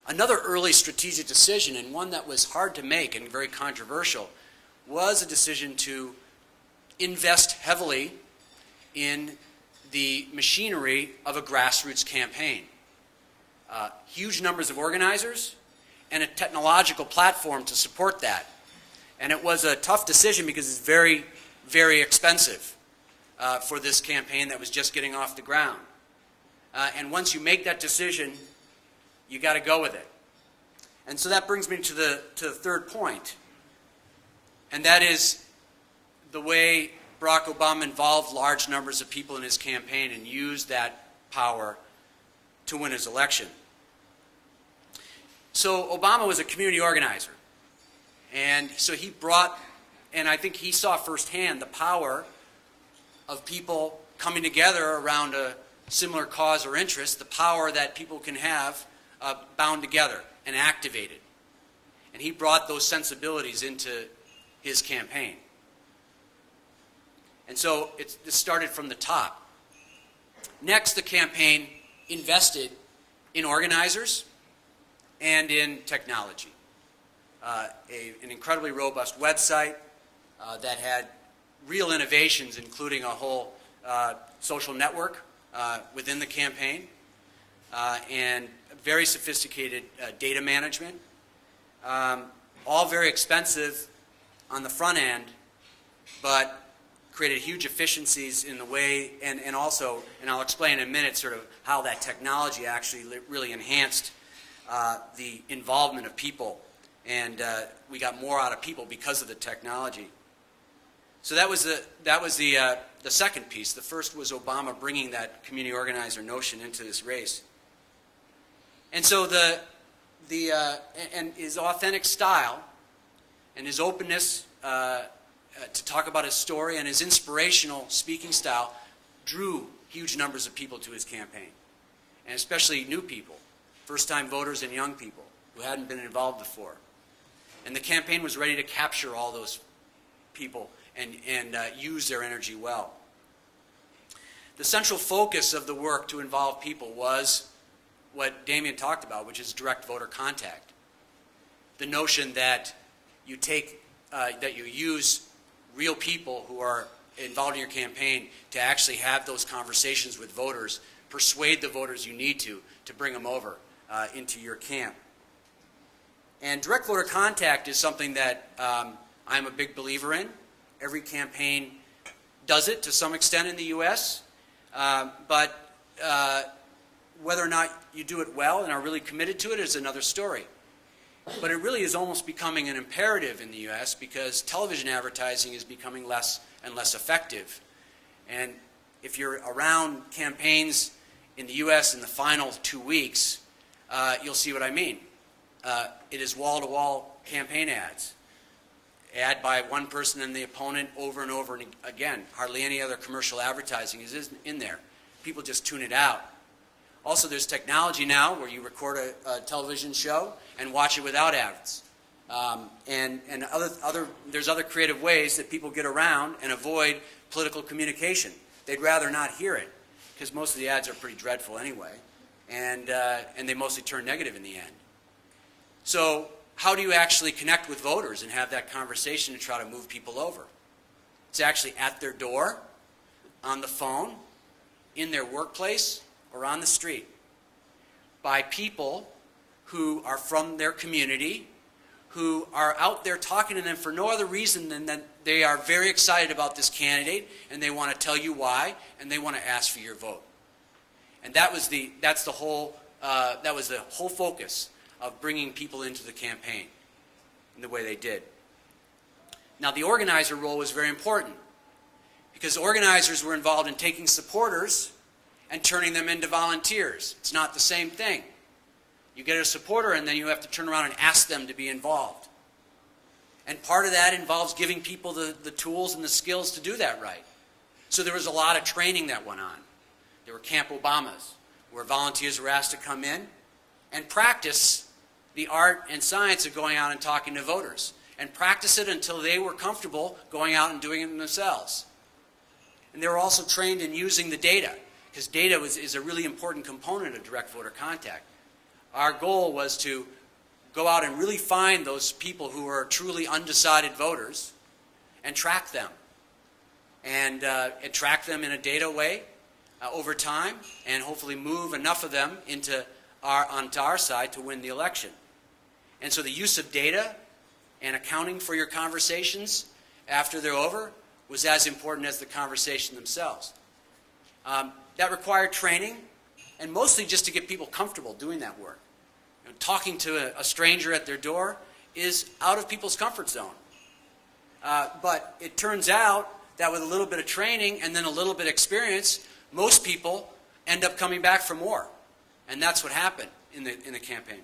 Another early strategic decision, and one that was hard to make and very controversial, was a decision to invest heavily in the machinery of a grassroots campaign. Huge numbers of organizers and a technological platform to support that. And it was a tough decision because it's very, very expensive for this campaign that was just getting off the ground. And once you make that decision, you got to go with it. And so that brings me to the third point, and that is the way Barack Obama involved large numbers of people in his campaign and used that power to win his election. So Obama was a community organizer, and so he brought, and I think he saw firsthand the power of people coming together around a similar cause or interest, the power that people can have bound together and activated. And he brought those sensibilities into his campaign. And so it started from the top. Next, the campaign invested in organizers and in technology. An incredibly robust website that had real innovations, including a whole social network within the campaign, and very sophisticated data management, all very expensive on the front end, but created huge efficiencies in the way, and also, and I'll explain in a minute sort of how that technology actually really enhanced the involvement of people, and we got more out of people because of the technology. So that was the second piece. The first was Obama bringing that community organizer notion into this race. And so and his authentic style and his openness to talk about his story and his inspirational speaking style drew huge numbers of people to his campaign, and especially new people, first-time voters and young people who hadn't been involved before. And the campaign was ready to capture all those people and use their energy well. The central focus of the work to involve people was what Damien talked about, which is direct voter contact. The notion that you take, that you use real people who are involved in your campaign to actually have those conversations with voters, persuade the voters you need to bring them over into your camp. And direct voter contact is something that I'm a big believer in. Every campaign does it to some extent in the U.S., but whether or not you do it well and are really committed to it is another story. But it really is almost becoming an imperative in the U.S. because television advertising is becoming less and less effective. And if you're around campaigns in the U.S. in the final 2 weeks, you'll see what I mean. It is wall-to-wall campaign ads. Ad by one person and the opponent over and over again. Hardly any other commercial advertising is in there. People just tune it out. Also, there's technology now where you record a television show and watch it without ads. There's other creative ways that people get around and avoid political communication. They'd rather not hear it because most of the ads are pretty dreadful anyway, and they mostly turn negative in the end. So how do you actually connect with voters and have that conversation and try to move people over? It's actually at their door, on the phone, in their workplace, or on the street, by people who are from their community, who are out there talking to them for no other reason than that they are very excited about this candidate and they want to tell you why and they want to ask for your vote. And that was the whole focus of bringing people into the campaign in the way they did. Now, the organizer role was very important because organizers were involved in taking supporters and turning them into volunteers. It's not the same thing. You get a supporter and then you have to turn around and ask them to be involved. And part of that involves giving people the tools and the skills to do that right. So there was a lot of training that went on. There were Camp Obamas, where volunteers were asked to come in and practice the art and science of going out and talking to voters, and practice it until they were comfortable going out and doing it themselves. And they were also trained in using the data, because data is a really important component of direct voter contact. our goal was to go out and really find those people who are truly undecided voters and track them. And track them in a data way over time, and hopefully move enough of them onto our side to win the election. And so the use of data and accounting for your conversations after they're over was as important as the conversation themselves. That required training, and mostly just to get people comfortable doing that work. You know, talking to a stranger at their door is out of people's comfort zone. But it turns out that with a little bit of training and then a little bit of experience, most people end up coming back for more. And that's what happened in the campaign.